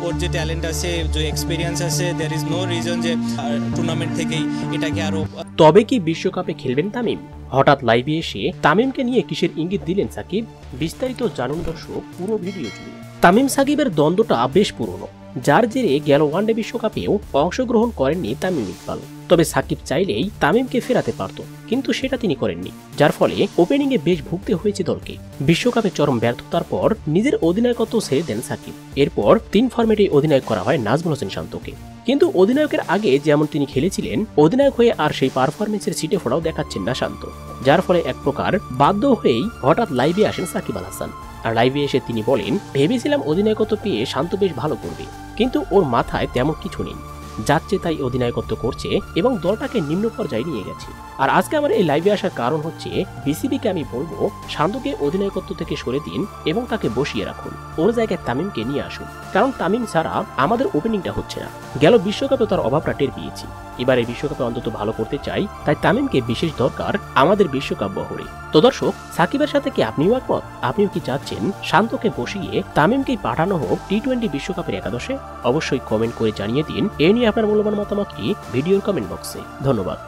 ওর যে ট্যালেন্ট আছে, যে এক্সপিরিয়েন্স আছে, দেয়ার ইজ নো রিজন যে টুর্নামেন্ট থেকেই এটাকে আরো। তবে কি বিশ্বকাপে খেলবেন তামিম? হঠাৎ লাইভে এসে তামিমকে নিয়ে কিসের ইঙ্গিত দিলেন সাকিব? বিস্তারিত জানুন দর্শক পুরো ভিডিও জুড়ে। তামিম সাকিবের দ্বন্দ্বটা বেশ পুরনো, যার জেরে গেল ওয়ানডে বিশ্বকাপেও অংশগ্রহণ করেননি তামিম ইকবাল। তবে সাকিব চাইলেই তামিমকে ফেরাতে পারত, কিন্তু সেটা তিনি করেননি, যার ফলে ওপেনিংয়ে বেশ ভুগতে হয়েছে দলকে। বিশ্বকাপে চরম ব্যর্থতার পর নিজের অধিনায়কত্ব ছেড়ে দেন সাকিব। এরপর 3 ফরম্যাটে অধিনায়ক করা হয় নাজমুল হোসেন শান্তকে। কিন্তু অধিনায়কের আগে যেমন তিনি খেলেছিলেন, অধিনায়ক হয়ে আর সেই পারফরমেন্সের ছিটে ফোড়াও দেখাচ্ছেন না শান্ত, যার ফলে এক প্রকার বাধ্য হয়েই হঠাৎ লাইভে আসেন সাকিব আল হাসান। আর লাইভে এসে তিনি বলেন, ভেবেছিলাম অধিনায়কত্ব পেয়ে শান্ত বেশ ভালো করবে, কিন্তু ওর মাথায় তেমন কিছু নেই, যাচ্ছে তাই অধিনায়কত্ব করছে এবং দলটাকে নিম্ন পর্যায়ে নিয়ে গেছে। আর আজকে আমার এই লাইভে আসার কারণ হচ্ছে, বিসিবিকে আমি বলবো শান্তকে অধিনায়কত্ব থেকে সরে দিন এবং তাকে বসিয়ে রাখুন, ওর জায়গায় তামিমকে নিয়ে আসুন, কারণ তামিম ছাড়া আমাদের ওপেনিংটা হচ্ছে না। গেল বিশ্বকাপে তার অভাবটা টের পেয়েছি, এবারে বিশ্বকাপে অন্তত ভালো করতে চাই, তাই তামিমকে বিশেষ দরকার আমাদের বিশ্বকাপ বহরে। তো দর্শক, সাকিবের সাথে কি আপনিও একমত? আপনিও কি চাচ্ছেন শান্তকে বসিয়ে তামিমকেই পাঠানো হোক টি-20 বিশ্বকাপের একাদশে? অবশ্যই কমেন্ট করে জানিয়ে দিন। এ নিয়ে আপনার মূল্যবান মতামতটি ভিডিওর কমেন্ট বক্সে। ধন্যবাদ।